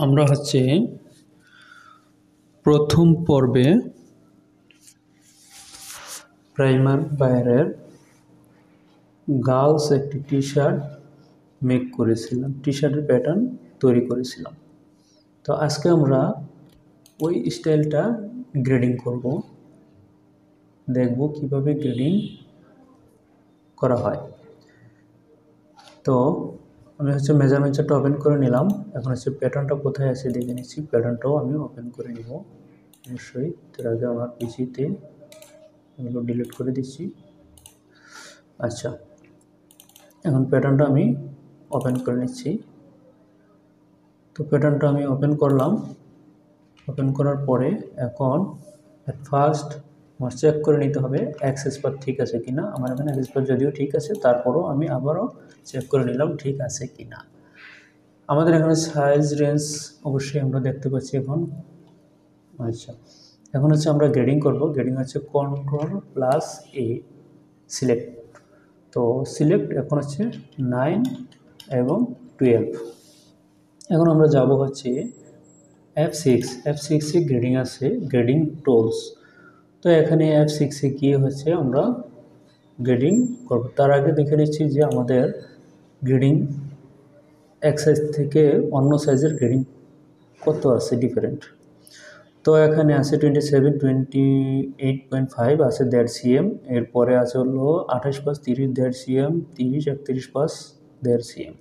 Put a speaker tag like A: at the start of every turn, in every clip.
A: আমরা প্রথম পর্বে প্রাইমার বাইরের গার্লস একটি টি শার্ট মেক করেছিলাম, টি শার্টের প্যাটার্ন তৈরি করেছিলাম। তো আজকে আমরা ওই স্টাইলটা গ্রেডিং করব, দেখব কিভাবে গ্রেডিং করা হয়। তো আমি মেজারমেন্ট চার্টটা ওপেন করে নিলাম। এখন প্যাটার্নটা কোথায় আছে দেখে নিচ্ছি। প্যাটার্নটাও আমি ওপেন করে নিব অবশ্যই। তার আগে আমার পিসিতে এগুলো ডিলিট করে দিচ্ছি। আচ্ছা, এখন প্যাটার্নটা আমি ওপেন করে নিচ্ছি। তো প্যাটার্নটা আমি ওপেন করলাম। ওপেন করার পরে এখন ফার্স্ট আমার চেক করে নিতে হবে অ্যাক্সেস পাথ ঠিক আছে কিনা। আমার এখানে অ্যাক্সেস পাথ যদিও ঠিক আছে, তারপরও আমি আবারও চেক করে নিলাম ঠিক আছে কিনা। আমাদের এখানে সাইজ রেঞ্জ অবশ্যই আমরা দেখতে পাচ্ছি এখন। আচ্ছা, এখন আমরা গ্রেডিং করব। Grading Ctrl+A select. তো সিলেক্ট এখন 9 এবং 12। এখন আমরা যাব F6 গ্রেডিং আছে, গ্রেডিং টুলস। তো এখানে F6 গিয়ে আমরা গ্রেডিং করব। তার আগে দেখে নিচ্ছি যে আমাদের গ্রেডিং এক সাইজ থেকে অন্য সাইজের গ্রেডিং কত আছে ডিফারেন্ট। তো এখানে আছে 27, 28.5 আছে 1.5 cm। এরপরে আছে হলো 28 পাস 30 1.5 cm, 30 31 পাস 1.5 cm।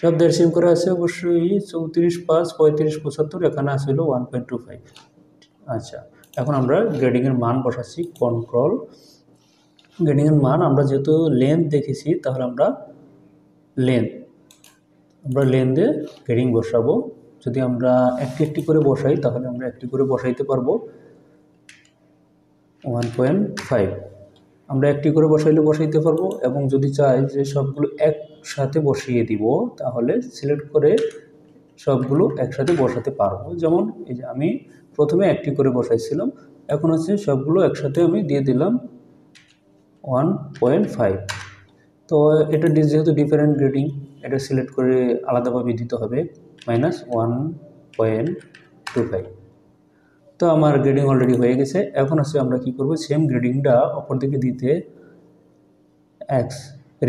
A: সব 1.5 cm করে আছে অবশ্যই। 34 পাস 35 75 এখানে আছে হলো 1.25। আচ্ছা, এখন আমরা গ্রেডিংয়ের মান বসাচ্ছি। কন্ট্রোল গ্রেডিংয়ের মান আমরা যেহেতু লেন্থ দেখেছি, তাহলে আমরা লেন্থে গ্রেডিং বসাবো। যদি আমরা একটি করে বসাই তাহলে আমরা একটি করে বসাইতে পারবো 1.5। আমরা একটি করে বসাইতে পারবো। এবং যদি চাই যে সবগুলো একসাথে বসিয়ে দিব, তাহলে সিলেক্ট করে সবগুলো একসাথে বসাতে পারবো। যেমন এই যে আমি প্রথমে একটি করে বসাইছিলাম, এখন সবগুলো একসাথে আমি দিয়ে দিলাম 1.5। তো এটা যেহেতু ডিফারেন্ট গ্রেডিং, এটা সিলেক্ট করে আলাদাভাবে দিতে হবে -1.25। তো আমার গ্রেডিং অলরেডি হয়ে গেছে। এখন আমরা কি করব, সেম গ্রেডিংটা অপর দিকে দিতে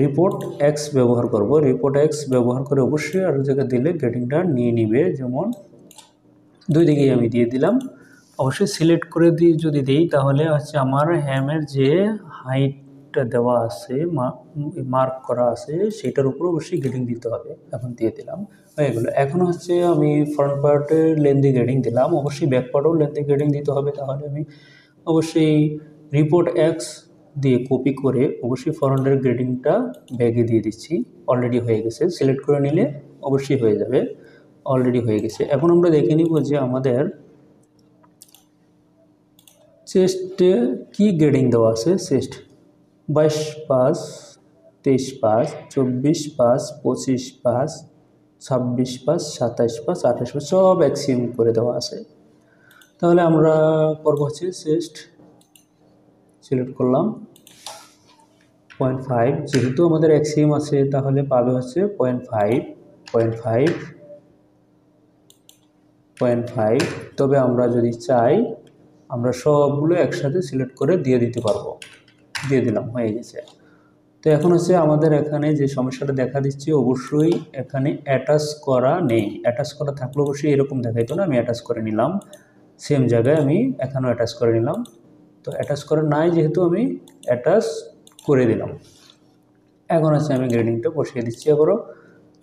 A: রিপোর্ট এক্স ব্যবহার করব। রিপোর্ট এক্স ব্যবহার করে অবশ্যই আরও জায়গায় দিলে গ্রেডিংটা নিয়ে নিবে। যেমন দুই দিকেই আমি দিয়ে দিলাম। অবশ্যই সিলেক্ট করে যদি দিই তাহলে আমার হ্যামের যে হাইটটা দেওয়া আছে, মার্ক করা আছে, সেটার উপর অবশ্যই গ্রেডিং দিতে হবে। এখন দিয়ে দিলাম, হয়ে গেলো। এখন আমি ফ্রন্ট পার্টের লেন্থে গ্রেডিং দিলাম, অবশ্যই ব্যাক পার্টেও লেন্থে গ্রেডিং দিতে হবে। তাহলে আমি অবশ্যই রিপোর্ট এক্স দিয়ে কপি করে অবশ্যই ফ্রন্টের গ্রেডিংটা ব্যাগে দিয়ে দিচ্ছি। অলরেডি হয়ে গেছে, সিলেক্ট করে নিলে অবশ্যই হয়ে যাবে। অলরেডি হয়ে গেছে। এখন আমরা দেখে নিব যে আমাদের চেস্টে কি গ্রেডিং দেওয়া আছে। Chest 22 pass 23 pass 24 pass 25 pass 26 pass 27 pass 28 pass সব এক্সিএম করে দেওয়া আছে। তাহলে আমরা করবো চেস্ট সিলেক্ট করলাম 0.5। যেহেতু আমাদের এক্সিএম আছে তাহলে পাবে 0.5। তবে আমরা যদি চাই আমরা সবগুলো একসাথে সিলেক্ট করে দিয়ে দিতে পারবো। দিয়ে দিলাম, হয়ে গেছে। তো এখন আমাদের এখানে যে সমস্যাটা দেখা দিচ্ছে, অবশ্যই এখানে অ্যাটাচ করা নেই। অ্যাটাচ করা থাকলে অবশ্যই এরকম দেখাইতো না। আমি অ্যাটাচ করে নিলাম, সেম জায়গায় আমি এখানেও অ্যাটাচ করে নিলাম। তো অ্যাটাচ করা নাই যেহেতু আমি অ্যাটাচ করে দিলাম। এখন আমি গ্রেডিংটা বসিয়ে দিচ্ছি আবারও।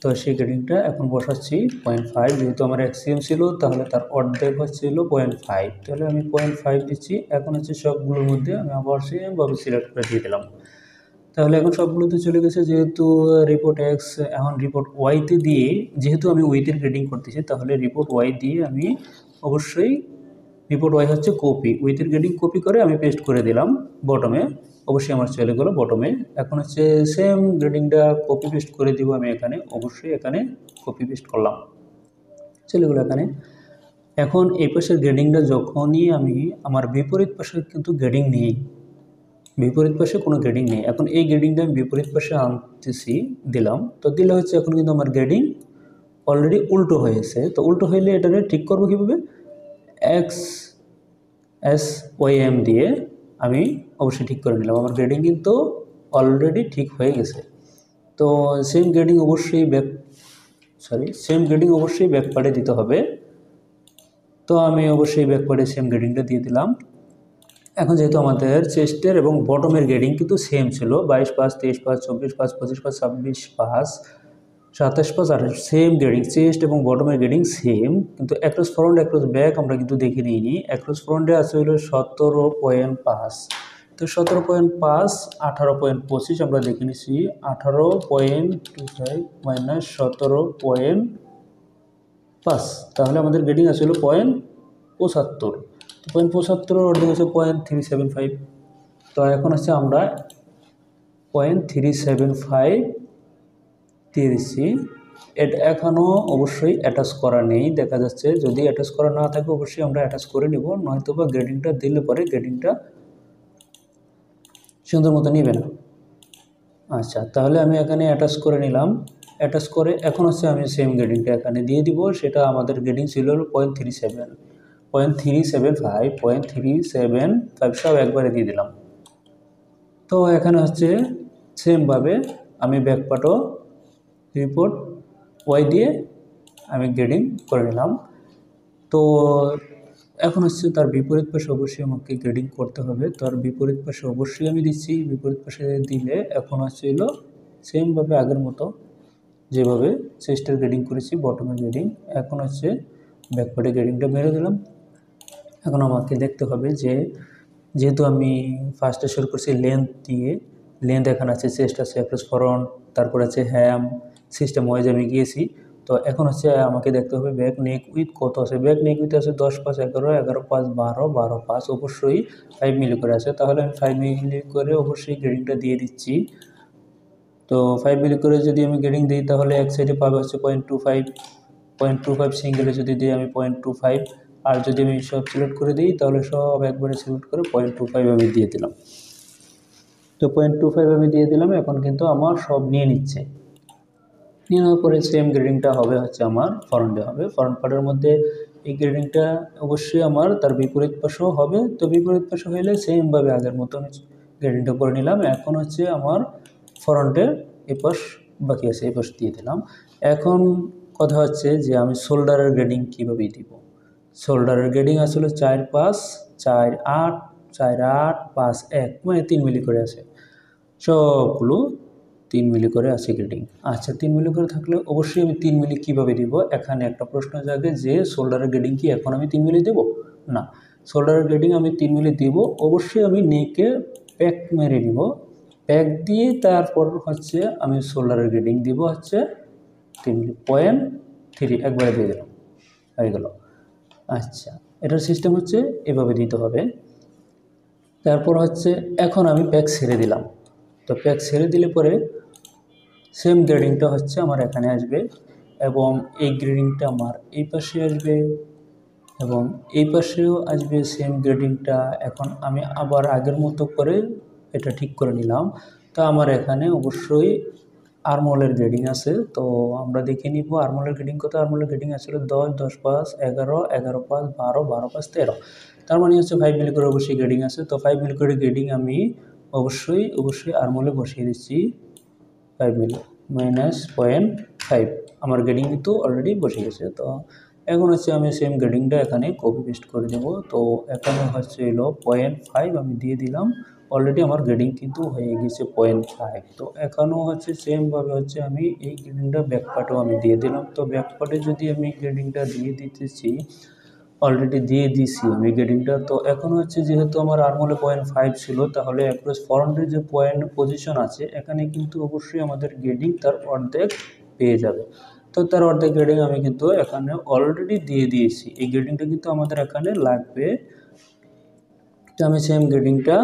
A: তো সেই গ্রেডিংটা এখন বসাচ্ছি 0.5। যেহেতু আমার এক্সিএম ছিল তাহলে তার অর্ধেক হচ্ছিল 0.5। তাহলে আমি 0.5 দিচ্ছি। এখন সবগুলোর মধ্যে আমি আবার সেমভাবে সিলেক্ট করে দিয়ে দিলাম। তাহলে এখন সবগুলোতে চলে গেছে। যেহেতু রিপোর্ট এক্স, এখন রিপোর্ট ওয়াইতে দিয়ে, যেহেতু আমি ওয়াইতের গ্রেডিং করতেছি, তাহলে রিপোর্ট ওয়াই দিয়ে আমি অবশ্যই রিপোর্ট ওয়াই কপি, উইথের গ্রেডিং কপি করে আমি পেস্ট করে দিলাম বটমে। অবশ্যই আমার চলে গেলো বটমে। এখন সেম গ্রেডিংটা কপি পেস্ট করে দিব আমি এখানে। অবশ্যই এখানে কপি পেস্ট করলাম, চলে গেলো এখানে। এখন এই পাশের গ্রেডিংটা যখনই আমি আমার বিপরীত পাশে কিন্তু গ্রেডিং নেই, বিপরীত পাশে কোনো গ্রেডিং নেই। এখন এই গ্রেডিংটা আমি বিপরীত পাশে আনতেছি, দিলাম। তো দিলে এখন কিন্তু আমার গ্রেডিং অলরেডি উল্টো হয়েছে। তো উল্টো হইলে এটাকে ঠিক করবো কীভাবে, এক্স এস ওয়াই এম দিয়ে আমি অবশ্যই ঠিক করে নিলাম। আমার গ্রেডিং কিন্তু অলরেডি ঠিক হয়ে গেছে। তো সেম গ্রেডিং অবশ্যই ব্যাক পার্টে দিতে হবে। তো আমি অবশ্যই ব্যাক পার্টে সেম গ্রেডিংটা দিয়ে দিলাম। এখন যেহেতু আমাদের চেস্টের এবং বটমের গ্রেডিং কিন্তু সেম ছিল, 22 pass, 23 pass, 24 pass, 25 pass, 26 pass, 27 pass, 28, same grading, chest এবং বটমের গ্রেডিং সেম। কিন্তু অ্যাক্রস ফ্রন্ট অ্যাক্রস ব্যাক আমরা কিন্তু দেখে নিইনি। অ্যাক্রস ফ্রন্টে আছে হলো 17.5, তো 17.5 18.25 আমরা দেখে নিছি। 18.25 মাইনাস 17.5, তাহলে আমাদের গ্রেডিং আছে হলো 0.75। 0.75 অর্ধেক হচ্ছে 0.375। তো এখন হচ্ছে আমরা 0.375 দিয়ে দিচ্ছি। এটা এখনও অবশ্যই অ্যাটাচ করা নেই, দেখা যাচ্ছে। যদি অ্যাটাচ করা না থাকে অবশ্যই আমরা অ্যাটাচ করে নিব, নয়তো বা গ্রেডিংটা দিলে পরে গ্রেডিংটা সুন্দর মতো নিবে না। আচ্ছা, তাহলে আমি এখানে অ্যাটাচ করে নিলাম। অ্যাটাচ করে এখন হচ্ছে আমি সেম গ্রেডিংটা এখানে দিয়ে দিব। সেটা আমাদের গ্রেডিং ছিল 0.37, 0.375, 0.375 সব একবারে দিয়ে দিলাম। তো এখানে হচ্ছে সেমভাবে আমি ব্যাকপার্টও রিপোর্ট ওয়াই দিয়ে আমি গ্রেডিং করে নিলাম। তো এখন হচ্ছে তার বিপরীত পাশে অবশ্যই আমাকে গ্রেডিং করতে হবে। তার বিপরীত পাশে অবশ্যই আমি দিচ্ছি। বিপরীত পাশে দিলে এখন হচ্ছে হলো সেমভাবে আগের মতো যেভাবে চেস্টের গ্রেডিং করেছি, বটমের গ্রেডিং, এখন হচ্ছে ব্যাকপার্টে গ্রেডিংটা মেরে দিলাম। এখন আমাকে দেখতে হবে যে যেহেতু আমি ফার্স্টে শুরু করছি লেন্থ দিয়ে, লেন্থ এখানে আছে, চেস্ট আছে, অ্যাক্রস ফ্রন্ট, তারপর আছে হ্যাম, সিস্টেম ওয়াইজ আমি গিয়েছি। তো এখন হচ্ছে আমাকে দেখতে হবে ব্যাক নেক উইথ কত আছে। ব্যাক নেক উইথ আছে 10 পাস, 11, 11 পাস, 12, 12 পাস, অবশ্যই 5 মিলি করে আছে। তাহলে আমি 5 মিলি করে অবশ্যই গ্রেডিংটা দিয়ে দিচ্ছি। তো 5 মিলি করে যদি আমি গ্রেডিং দিই তাহলে এক সাইডে পাবে হচ্ছে 0.25, 0.25 সিঙ্গেলে যদি দিই আমি 0.25, আর যদি আমি সব সিলেক্ট করে দিই তাহলে সব একবারে সিলেক্ট করে 0.25 আমি দিয়ে দিলাম। তো 0.25 আমি দিয়ে দিলাম। এখন কিন্তু আমার সব নিয়ে নিচ্ছে। নিয়ে নেওয়ার পরে সেম গ্রেডিংটা হবে হচ্ছে আমার ফ্রন্টে হবে। ফ্রন্ট পার্টের মধ্যে এই গ্রেডিংটা অবশ্যই আমার তার বিপরীত পাশেও হবে। তো বিপরীত পাশে হইলে সেমভাবে আগের মতো আমি গ্রেডিংটা করে নিলাম। এখন হচ্ছে আমার ফ্রন্টের এই পাশ বাকি আছে, এই পাশ দিয়ে দিলাম। এখন কথা হচ্ছে যে আমি শোল্ডারের গ্রেডিং কীভাবে দিব। শোল্ডারের গ্রেডিং আসলে 4 5, 4 8, 4 8, 5 1, মানে 3 মিলি করে আছে। সবগুলো 3 মিলি করে আছে গ্রেডিং। আচ্ছা, 3 মিলি করে থাকলে অবশ্যই আমি 3 মিলি কীভাবে দিব। এখানে একটা প্রশ্ন জাগে যে শোল্ডারের গ্রেডিং কি এখন আমি 3 মিলি দেবো? না, শোল্ডারের গ্রেডিং আমি 3 মিলি দিব। অবশ্যই আমি নেকে প্যাক মেরে নিব। প্যাক দিয়ে তারপর হচ্ছে আমি শোল্ডারের গ্রেডিং দিব হচ্ছে 3 মিলি, 0.3 একবারে দিয়ে দিলাম, হয়ে গেল। আচ্ছা, এটার সিস্টেম হচ্ছে এভাবে দিতে হবে। তারপর হচ্ছে এখন আমি প্যাক ছেড়ে দিলাম। তো প্যাক ছেড়ে দিলে পরে সেম গ্রেডিংটা হচ্ছে আমার এখানে আসবে, এবং এই গ্রেডিংটা আমার এই পাশে আসবে এবং এই পাশেও আসবে সেম গ্রেডিংটা। এখন আমি আবার আগের মতো করে এটা ঠিক করে নিলাম। তো আমার এখানে অবশ্যই আর্মহোলের গ্রেডিং আছে। তো আমরা দেখে নিব আর্মহোলের গ্রেডিং কত। আর্মহোলের গ্রেডিং আছে 10, 10 পাস, 11, 11 পাস, 12, 12 পাস, 13। তার মানে হচ্ছে 5 মিলি করে অবশ্যই গ্রেডিং আছে। তো 5 মিলি করে গ্রেডিং আমি অবশ্যই আর্মহোলে বসিয়ে দিচ্ছি। 5 মিলি মাইনাস 0.5, আমার গ্রেডিং কিন্তু অলরেডি বসে গেছে। তো এখন হচ্ছে আমি সেম গ্রেডিংটা এখানে কপি পেস্ট করে দেব। তো এখানে হচ্ছে হলো 0.5 আমি দিয়ে দিলাম। অলরেডি আমার গ্রেডিং কিন্তু হয়ে গেছে 0.5। তো এখানেও হচ্ছে সেমভাবে হচ্ছে আমি এই গ্রেডিংটা ব্যাকপার্টেও আমি দিয়ে দিলাম। তো ব্যাকপার্টে যদি আমি গ্রেডিংটা দিয়ে দিতেছি, অলরেডি দিয়ে দিছি আমি গ্রেডিংটা। তো এখন হচ্ছে যেহেতু আমার আর্মহোলে 0.5 ছিল, তাহলে অ্যাক্রস ফ্রন্টের যে পয়েন্ট পজিশন আছে এখানে কিন্তু অবশ্যই আমাদের গ্রেডিং তার অর্ধেক পেয়ে যাবে। তো তার অর্ধেক গ্রেডিং আমি কিন্তু এখানে অলরেডি দিয়ে দিয়েছি। এই গ্রেডিংটা কিন্তু আমাদের এখানে লাগবে। তো আমি সেম গ্রেডিংটা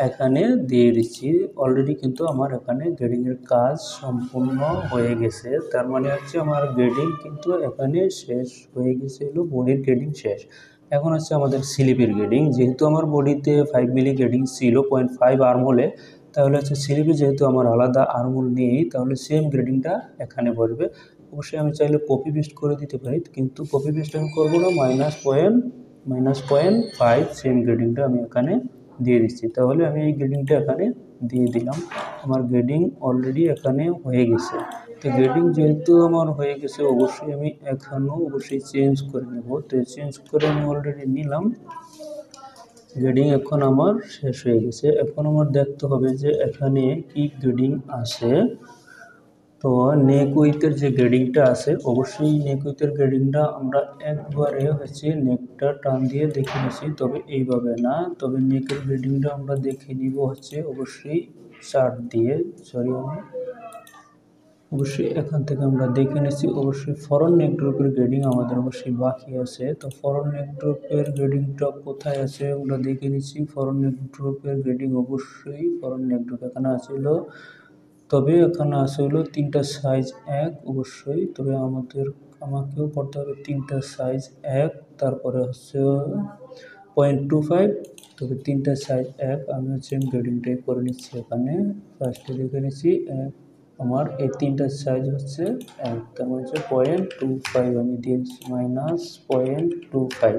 A: এখানে দিয়ে দিচ্ছি। অলরেডি কিন্তু আমার এখানে গ্রেডিংয়ের কাজ সম্পূর্ণ হয়ে গেছে। তার মানে হচ্ছে আমার গ্রেডিং কিন্তু এখানে শেষ হয়ে গেছে, হলো বডির গ্রেডিং শেষ। এখন হচ্ছে আমাদের স্লিপের গ্রেডিং। যেহেতু আমার বডিতে 5 মিলি গ্রেডিং ছিল 0.5 আর্মহোলে, তাহলে হচ্ছে স্লিপে যেহেতু আমার আলাদা আর্মহোল নেই, তাহলে সেম গ্রেডিংটা এখানে বসবে। অবশ্যই আমি চাইলে কপি পেস্ট করে দিতে পারি, কিন্তু কপি পেস্ট আমি করবো না। -0.5 সেম গ্রেডিংটা আমি এখানে দিয়ে দিচ্ছি। তাহলে আমি এই গ্রেডিংটা এখানে দিয়ে দিলাম। আমার গ্রেডিং অলরেডি এখানে হয়ে গেছে। তো গ্রেডিং যেহেতু আমার হয়ে গেছে, অবশ্যই আমি এখানেও অবশ্যই চেঞ্জ করে নেব। তো চেঞ্জ করে আমি অলরেডি নিলাম। গ্রেডিং এখন আমার শেষ হয়ে গেছে। এখন আমার দেখতে হবে যে এখানে কি গ্রেডিং আছে। তো নেক উইথের যে গ্রেডিংটা আছে, অবশ্যই নেক উইথের গ্রেডিংটা আমরা একবারে নেকটা টান দিয়ে দেখে নিচ্ছি, তবে এইভাবে না। তবে নেকের গ্রেডিংটা আমরা দেখে নিব অবশ্যই চার্ট দিয়ে। অবশ্যই এখান থেকে আমরা দেখে নিচ্ছি। অবশ্যই ফরন নেক ড্রপের গ্রেডিং আমাদের অবশ্যই বাকি আছে। তো ফরন নেক ড্রপের গ্রেডিংটা কোথায় আছে আমরা দেখে নিচ্ছি। ফরন নেক ড্রপের গ্রেডিং অবশ্যই ফরন নেক ড্রপ এখানে আছিল, তবে এখানে আছে হলো 3টা সাইজ 1 অবশ্যই। তবে আমাকেও করতে হবে 3টা সাইজ 1, তারপরে 0.25, তবে 3টা সাইজ 1। আমি গ্রেডিংটাই করে নিচ্ছি। এখানে ফার্স্টে দেখে নিচ্ছি আমার এই 3টা সাইজ 1, তার মানে 0.25 আমি দিয়ে দিচ্ছি -0.25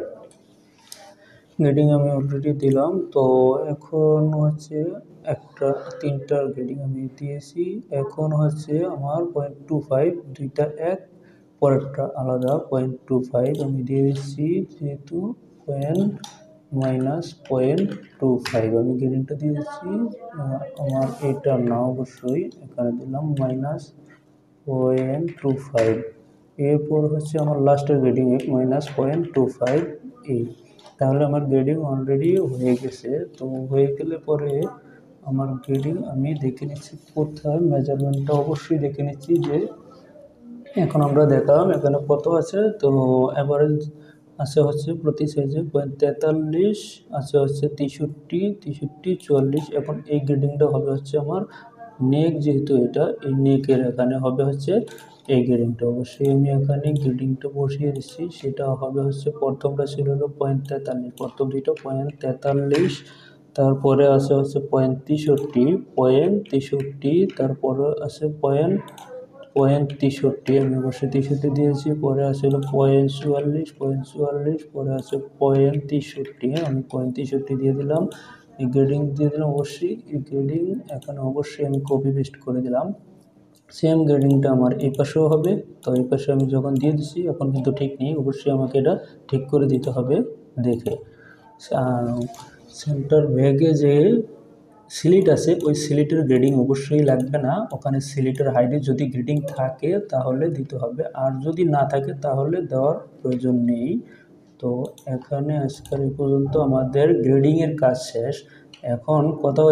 A: গ্রেডিং আমি অলরেডি দিলাম। তো এখন একটা 3টার গ্রেডিং আমি দিয়েছি। এখন আমার 0.25, দুইটা 1, পরেরটা আলাদা 0.25 আমি দিয়ে দিচ্ছি। যেহেতু -0.25 আমি গ্রেডিংটা দিয়ে দিচ্ছি। আমার এটা না, অবশ্যই এখানে দিলাম -0.25। এরপর আমার লাস্টের গ্রেডিং -0.25 এই। তাহলে আমার গ্রেডিং অলরেডি হয়ে গেছে। তো হয়ে গেলে পরে আমার গ্রেডিং আমি দেখে নিচ্ছি কোথায়, মেজারমেন্টটা অবশ্যই দেখে নিচ্ছি যে এখন আমরা দেখলাম এখানে কত আছে। তো অ্যাভারেজ আছে প্রতি সাইজে 43, আছে 63, 44। এখন এই গ্রেডিংটা হবে আমার নেক, যেহেতু এটা এই নেকের এখানে হবে এই গ্রেডিংটা। অবশ্যই আমি এখানে গ্রেডিংটা বসিয়ে দিচ্ছি। সেটা হবে প্রথমটা ছিল হলো 43, প্রথম দুইটা 43, তারপরে আছে 63, তারপরে আছে 63, আমি অবশ্যই 63 দিয়েছি। পরে আছে হলো 44, পরে আছে 63, আমি 63 দিয়ে দিলাম। এই গ্রেডিং দিয়ে দিলাম। অবশ্যই এই গ্রেডিং এখানে অবশ্যই আমি কপি পেস্ট করে দিলাম। সেম গ্রেডিংটা আমার এই পাশেও হবে। তো এই পাশে আমি যখন দিয়ে দিচ্ছি, এখন কিন্তু ঠিক নেই, অবশ্যই আমাকে এটা ঠিক করে দিতে হবে দেখে। সেন্টার ব্যাগে যে সিলিট আছে, ওই সিলিটের গ্রেডিং অবশ্যই লাগবে না। ওখানে সিলিটের হাইডে যদি গ্রেডিং থাকে তাহলে দিতে হবে, আর যদি না থাকে তাহলে দেওয়ার প্রয়োজন নেই। তো এখানে আজকাল এই পর্যন্ত আমাদের গ্রেডিংয়ের কাজ শেষ। এখন কথা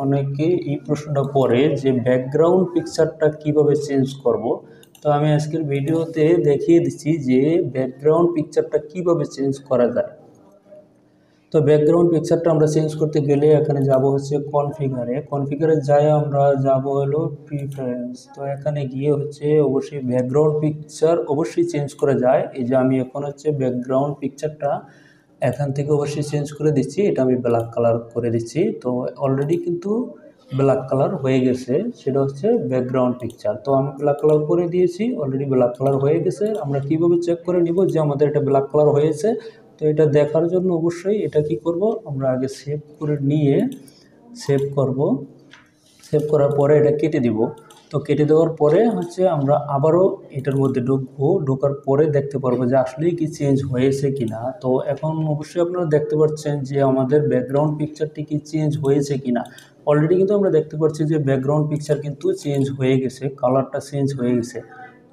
A: অনেকে এই প্রশ্নটা করে যে ব্যাকগ্রাউন্ড পিকচারটা কিভাবে চেঞ্জ করব। তো আমি আজকের ভিডিওতে দেখিয়ে দিচ্ছি যে ব্যাকগ্রাউন্ড পিকচারটা কিভাবে চেঞ্জ করা যায়। তো ব্যাকগ্রাউন্ড পিকচারটা আমরা চেঞ্জ করতে গেলে এখানে যাব কনফিগারে যাই আমরা যাব হলো প্রিফারেন্স। তো এখানে গিয়ে অবশ্যই ব্যাকগ্রাউন্ড পিকচার অবশ্যই চেঞ্জ করা যায়। এই যে আমি এখন ব্যাকগ্রাউন্ড পিকচারটা এখান থেকে অবশ্যই চেঞ্জ করে দিচ্ছি। এটা আমি ব্ল্যাক কালার করে দিচ্ছি। তো অলরেডি কিন্তু ব্ল্যাক কালার হয়ে গেছে, সেটা ব্যাকগ্রাউন্ড পিকচার। তো আমি ব্ল্যাক কালার করে দিয়েছি, অলরেডি ব্ল্যাক কালার হয়ে গেছে। আমরা কিভাবে চেক করে নিব যে আমাদের এটা ব্ল্যাক কালার হয়েছে। তো এটা দেখার জন্য অবশ্যই এটা কি করব, আমরা আগে সেভ করে নিয়ে সেভ করার পরে এটা কেটে দিব। তো কেটে দেওয়ার পরে আমরা আবারও এটার মধ্যে ঢোকার পরে দেখতে পারবো যে আসলেই কি চেঞ্জ হয়েছে কিনা। তো এখন অবশ্যই আপনারা দেখতে পাচ্ছেন যে আমাদের ব্যাকগ্রাউন্ড পিকচারটি কি চেঞ্জ হয়েছে কিনা। অলরেডি কিন্তু আমরা দেখতে পাচ্ছি যে ব্যাকগ্রাউন্ড পিকচার কিন্তু চেঞ্জ হয়ে গেছে, কালারটা চেঞ্জ হয়ে গেছে।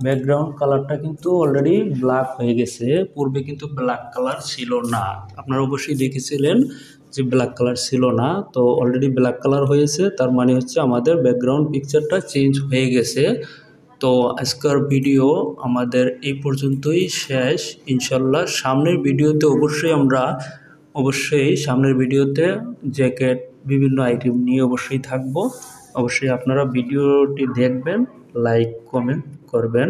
A: ব্যাকগ্রাউন্ড কালারটা কিন্তু অলরেডি ব্ল্যাক হয়ে গেছে, পূর্বে কিন্তু ব্ল্যাক কালার ছিল না। আপনারা অবশ্যই দেখেছিলেন যে ব্ল্যাক কালার ছিল না। তো অলরেডি ব্ল্যাক কালার হয়েছে, তার মানে আমাদের ব্যাকগ্রাউন্ড পিকচারটা চেঞ্জ হয়ে গেছে। তো আজকের ভিডিও আমাদের এই পর্যন্তই শেষ। ইনশাল্লাহ সামনের ভিডিওতে সামনের ভিডিওতে জ্যাকেট বিভিন্ন আইটেম নিয়ে অবশ্যই থাকবো। অবশ্যই আপনারা ভিডিওটি দেখবেন, লাইক কমেন্ট করবেন।